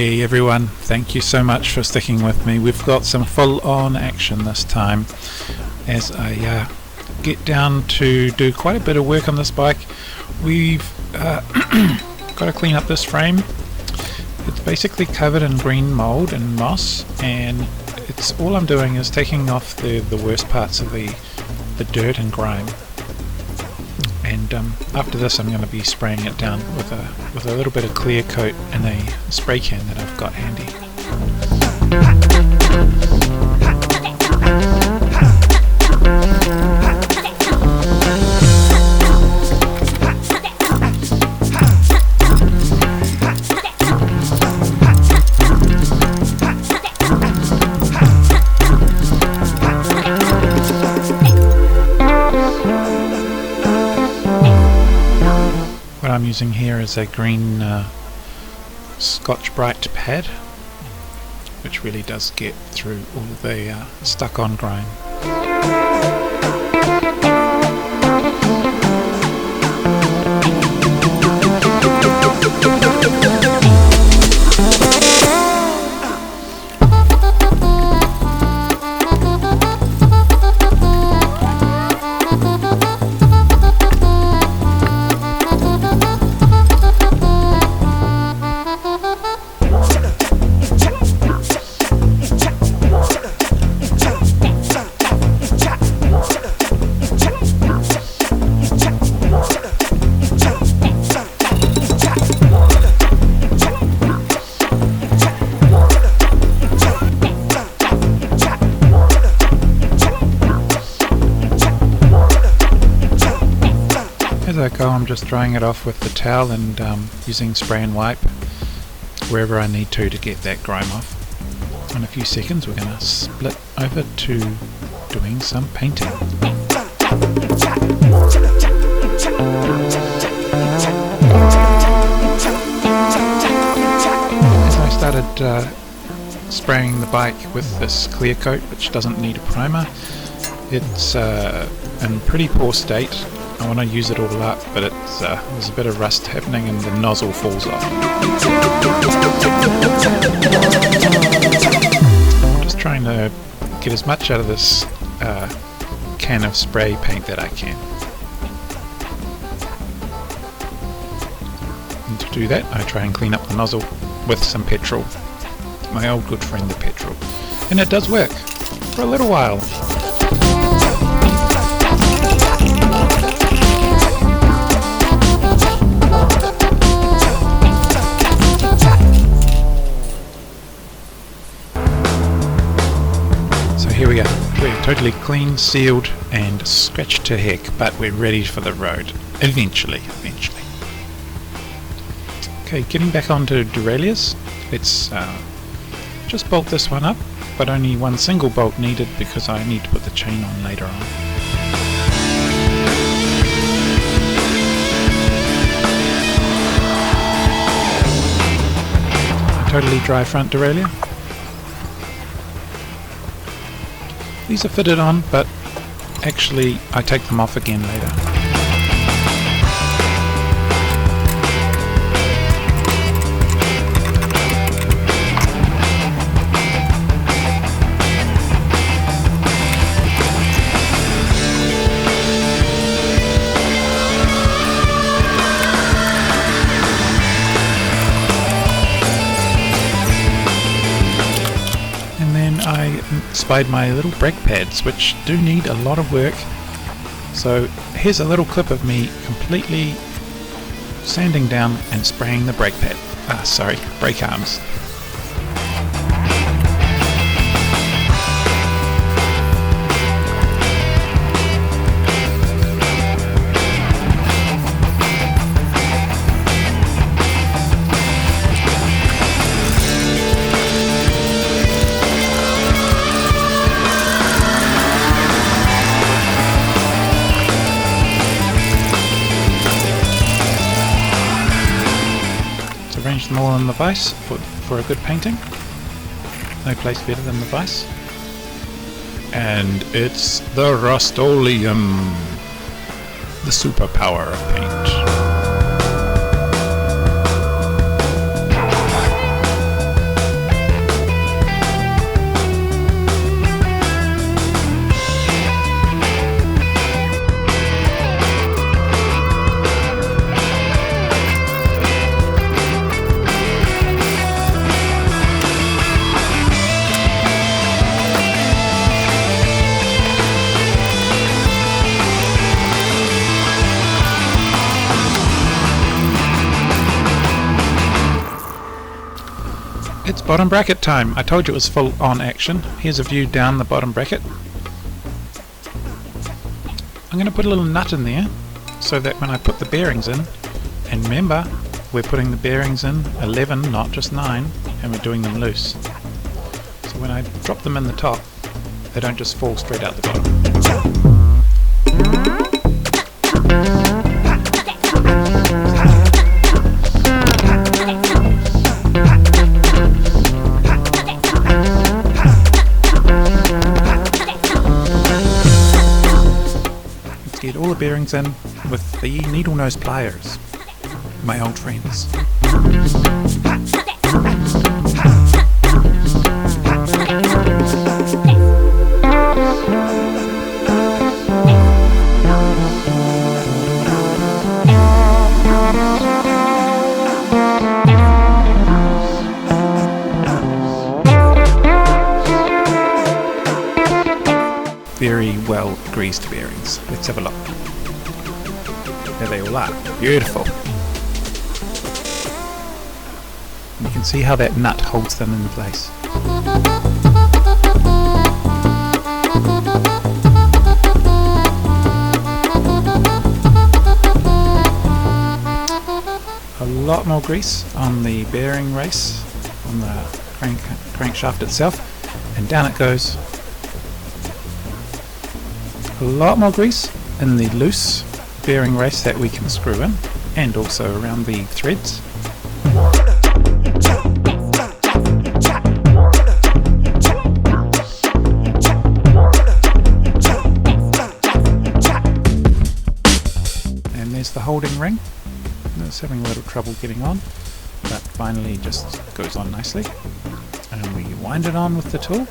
Hey everyone, thank you so much for sticking with me. We've got some full-on action this time as I get down to do quite a bit of work on this bike. We've got to clean up this frame. It's basically covered in green mold and moss, and it's all I'm doing is taking off the worst parts of the dirt and grime. And after this I'm going to be spraying it down with a little bit of clear coat in a spray can that I've got handy. What I'm using here is a green Scotch-Brite pad, which really does get through all of the stuck-on grime. As I go, I'm just drying it off with the towel and using spray and wipe wherever I need to get that grime off. In a few seconds we're going to split over to doing some painting. As I started spraying the bike with this clear coat, which doesn't need a primer, it's in pretty poor state. I want to use it all up, but there's a bit of rust happening and the nozzle falls off. I'm just trying to get as much out of this can of spray paint that I can. And to do that, I try and clean up the nozzle with some petrol. My old good friend the petrol. And it does work for a little while. Here we go. We're totally clean, sealed and scratched to heck, but we're ready for the road. Eventually. Okay, getting back onto derailleurs. Let's just bolt this one up, but only one single bolt needed because I need to put the chain on later on. A totally dry front derailleur. These are fitted on, but actually I take them off again later. I spied my little brake pads, which do need a lot of work. So here's a little clip of me completely sanding down and spraying the brake arms. Arrange them all in the vise for a good painting. No place better than the vise. And it's the Rust-Oleum, the superpower of paint. It's bottom bracket time. I told you it was full on action. Here's a view down the bottom bracket. I'm going to put a little nut in there so that when I put the bearings in, and remember we're putting the bearings in 11, not just 9, and we're doing them loose. So when I drop them in the top, they don't just fall straight out the bottom. Get all the bearings in with the needle nose pliers, my old friends. Very well greased bearings. Let's have a look. There they all are. Beautiful. You can see how that nut holds them in place. A lot more grease on the bearing race, on the crankshaft itself, and down it goes. A lot more grease in the loose bearing race that we can screw in, and also around the threads. And there's the holding ring. It's having a little trouble getting on, but finally just goes on nicely. And we wind it on with the tool.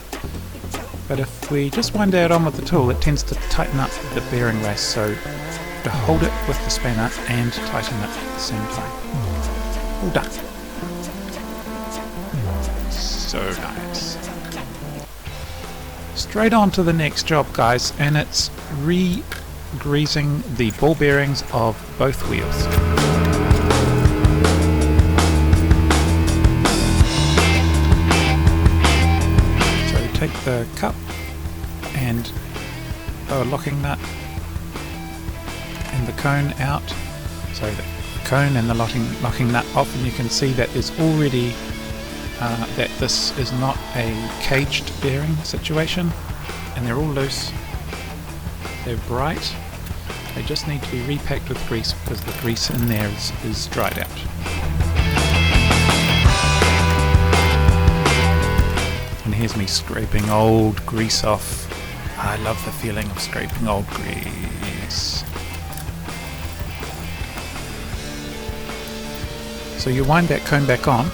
But if we just wind it on with the tool, it tends to tighten up the bearing race, so to hold it with the spanner and tighten it at the same time. All done. So nice. Straight on to the next job, guys, and it's re-greasing the ball bearings of both wheels. Take the cup and lower locking nut and the cone out, so the cone and the locking nut off, and you can see that there's already that this is not a caged bearing situation, and they're all loose, they're bright, they just need to be repacked with grease because the grease in there is dried out. And here's me scraping old grease off. I love the feeling of scraping old grease. So you wind that cone back on,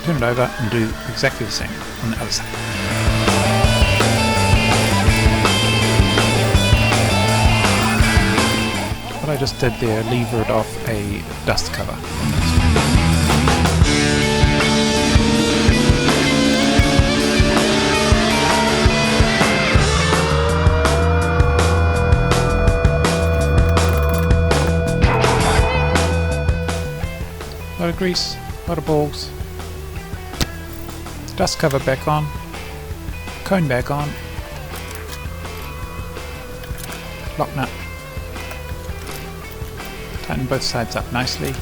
turn it over and do exactly the same on the other side. What I just did there, levered off a dust cover. A lot of grease, a lot of balls. Dust cover back on, cone back on, lock nut. Tighten both sides up nicely.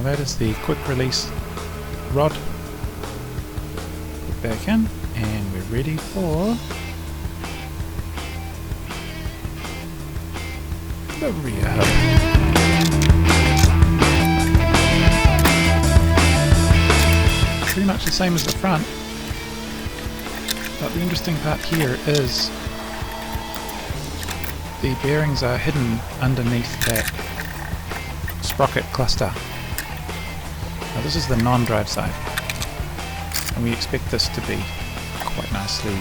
That is the quick release rod. Put back in, and we're ready for the rear hub. Pretty much the same as the front, but the interesting part here is the bearings are hidden underneath that sprocket cluster. Now this is the non-drive side, and we expect this to be quite nicely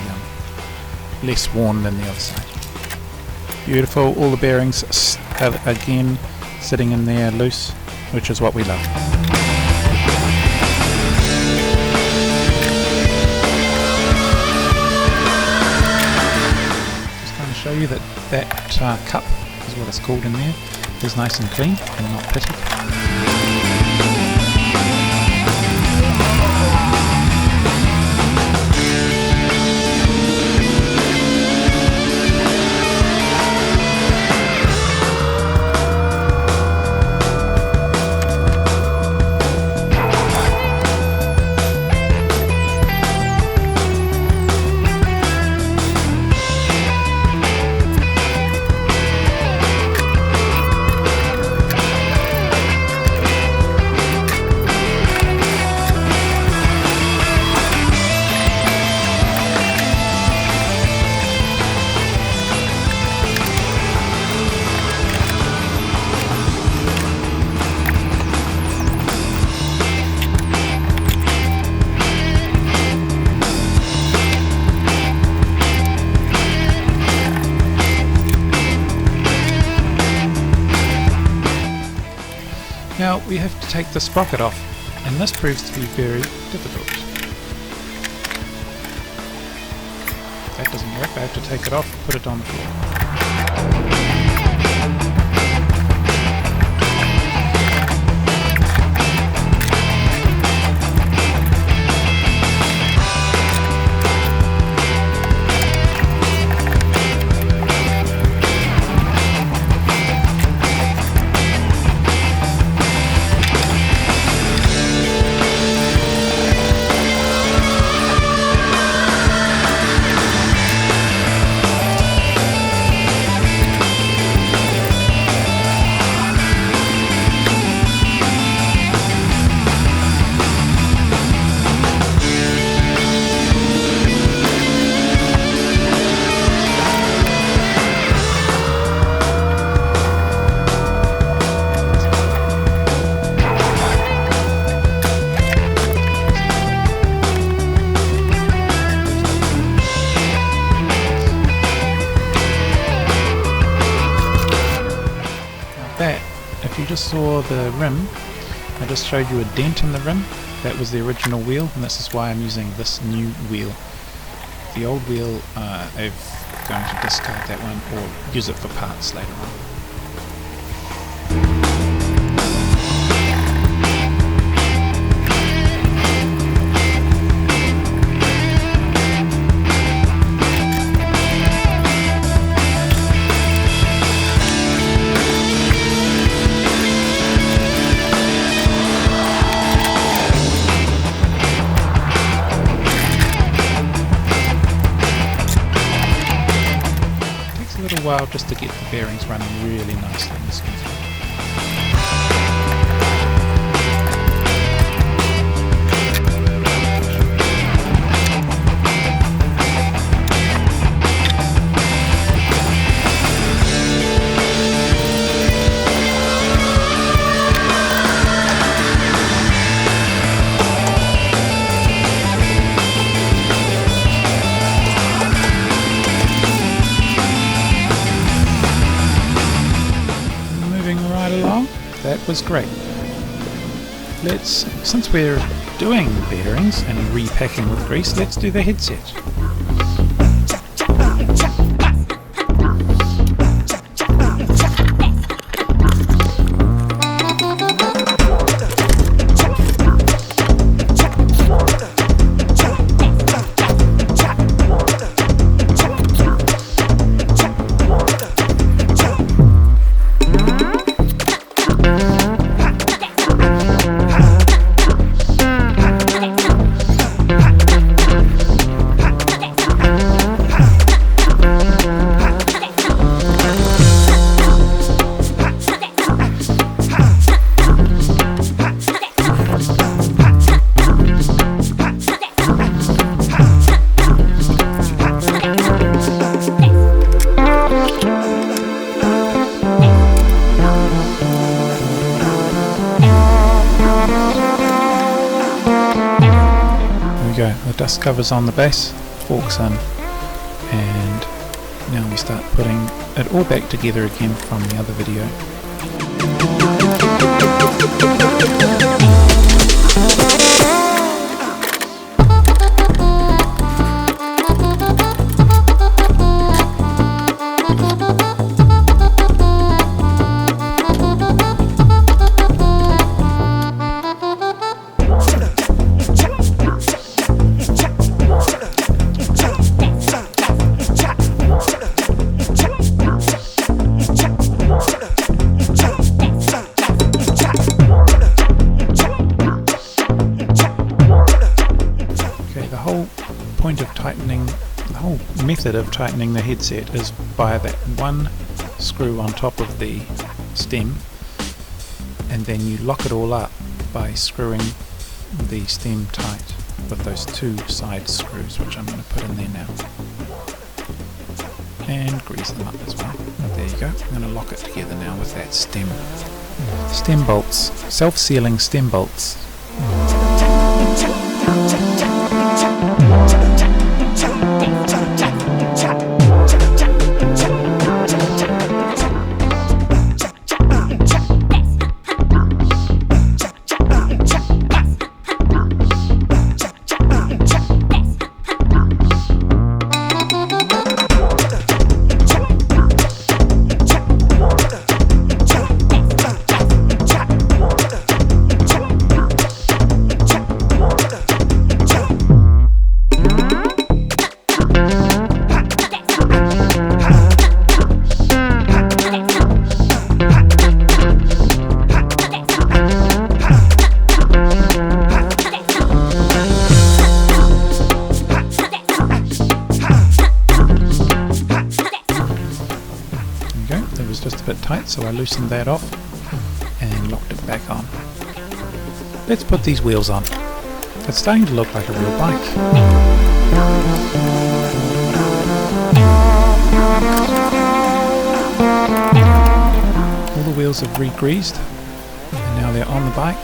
less worn than the other side. Beautiful, all the bearings again sitting in there loose, which is what we love. you that cup is what it's called in there is nice and clean and not pitted. Now we have to take the sprocket off, and this proves to be very difficult. That doesn't work, I have to take it off, put it on the floor. If you just saw the rim, I just showed you a dent in the rim. That was the original wheel, and this is why I'm using this new wheel. The old wheel, I'm going to discard that one or use it for parts later on. While just to get the bearings running really nicely and smoothly. That was great. Since we're doing bearings and repacking with grease, let's do the headset. The dust covers on the base, forks in, and now we start putting it all back together again from the other video. whole point of tightening, the whole method of tightening the headset is by that one screw on top of the stem, and then you lock it all up by screwing the stem tight with those two side screws, which I'm going to put in there now, and grease them up as well. There you go. I'm going to lock it together now with that stem bolts, self-sealing stem bolts. Just a bit tight, so I loosened that off and locked it back on. Let's put these wheels on. It's starting to look like a real bike. All the wheels have re-greased and now they're on the bike.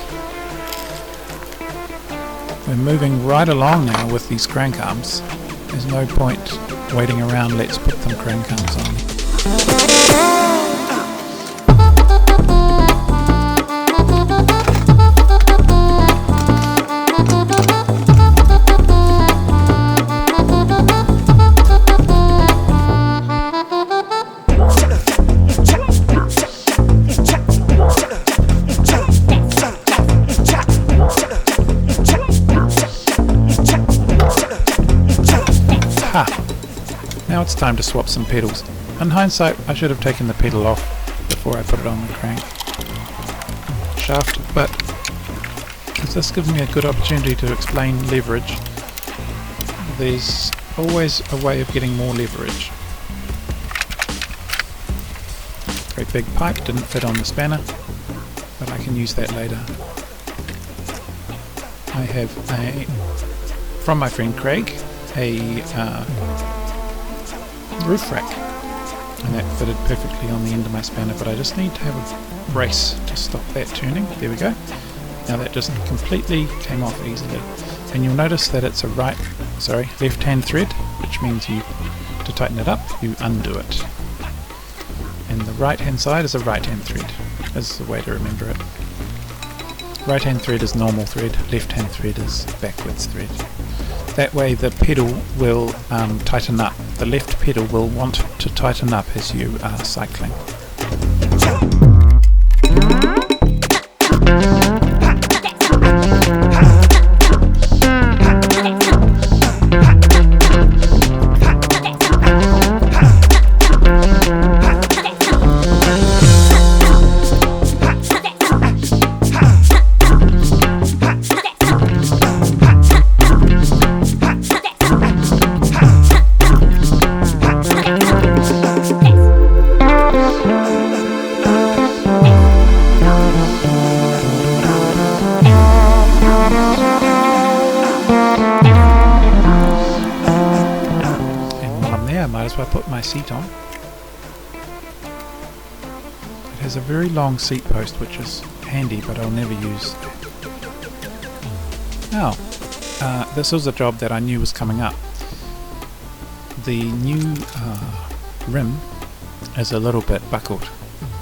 We're moving right along now with these crank arms. There's no point waiting around, let's put them crank arms on. Now it's time to swap some pedals. In hindsight, I should have taken the pedal off before I put it on the crank shaft, but this gives me a good opportunity to explain leverage. There's always a way of getting more leverage. Great big pipe, didn't fit on the spanner, but I can use that later. I have from my friend Craig, a roof rack, and that fitted perfectly on the end of my spanner, but I just need to have a brace to stop that turning. There we go. Now that just completely came off easily, and you'll notice that it's a left-hand thread, which means to tighten it up, you undo it, and the right-hand side is a right-hand thread. That's the way to remember it. Right-hand thread is normal thread, left-hand thread is backwards thread. That way the pedal will tighten up. The left pedal will want to tighten up as you are cycling. Might as well put my seat on. It has a very long seat post, which is handy, but I'll never use. Now, this was a job that I knew was coming up. The new rim is a little bit buckled,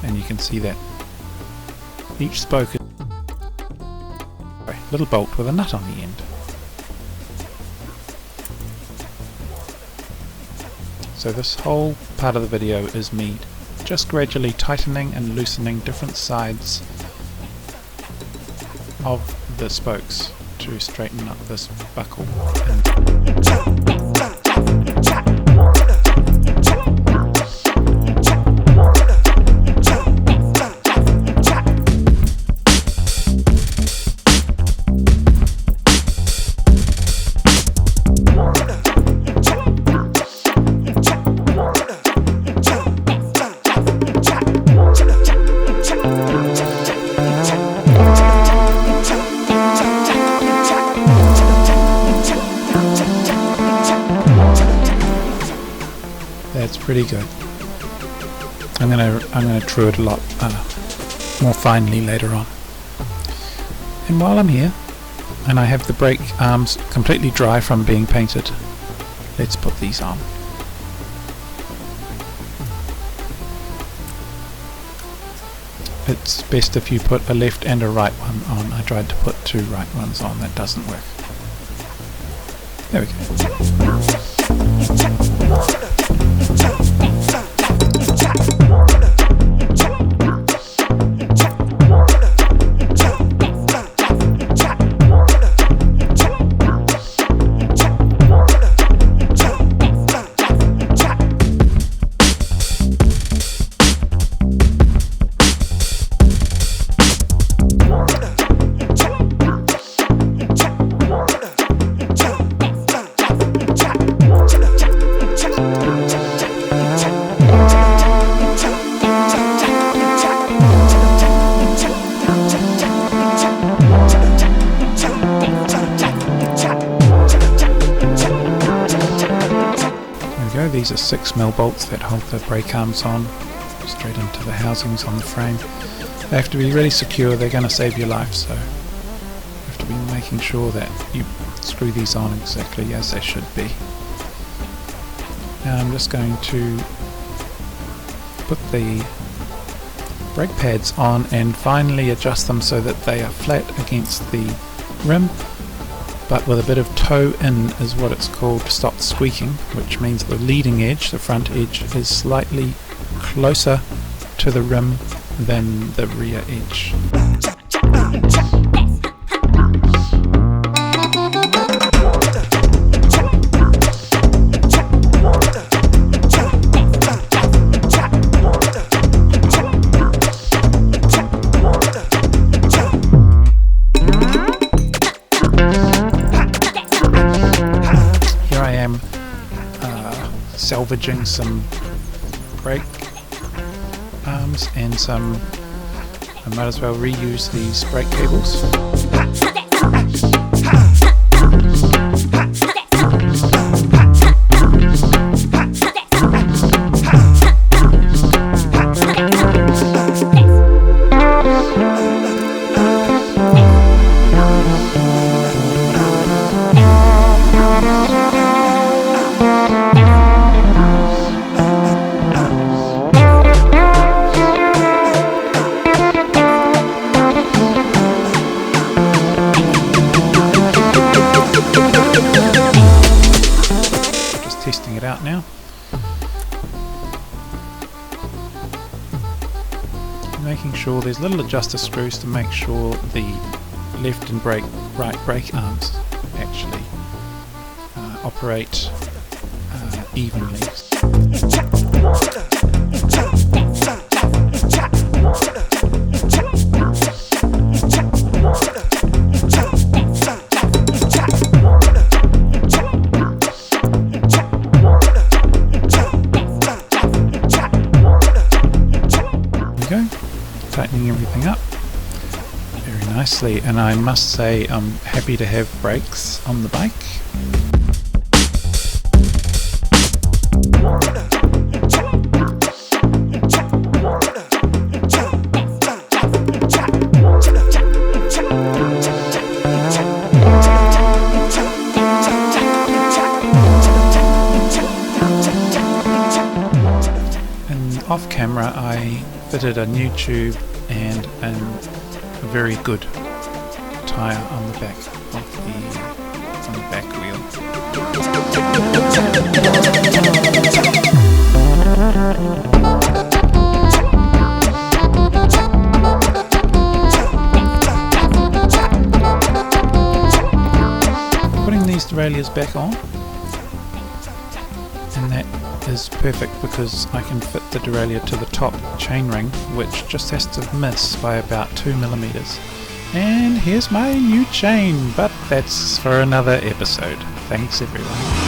and you can see that. Each spoke is a little bolt with a nut on the end. So this whole part of the video is me just gradually tightening and loosening different sides of the spokes to straighten up this buckle. That's pretty good. I'm gonna true it a lot more finely later on. And while I'm here, and I have the brake arms completely dry from being painted, let's put these on. It's best if you put a left and a right one on. I tried to put two right ones on, that doesn't work. There we go. These are 6mm bolts that hold the brake arms on straight into the housings on the frame. They have to be really secure, they're going to save your life, so you have to be making sure that you screw these on exactly as they should be. Now I'm just going to put the brake pads on and finally adjust them so that they are flat against the rim, but with a bit of toe in is what it's called to stop squeaking, which means the leading edge, the front edge, is slightly closer to the rim than the rear edge. Salvaging some brake arms and some, I might as well reuse these brake cables. Testing it out now. Making sure there's little adjuster screws to make sure the left and right brake arms actually operate evenly. Tightening everything up very nicely, and I must say I'm happy to have brakes on the bike. And off camera I fitted a new tube and a very good tyre on the back of the back wheel. Putting these derailleurs back on, and that is perfect because I can fit the derailleur to the top chainring, which just has to miss by about 2mm. And here's my new chain, but that's for another episode. Thanks everyone.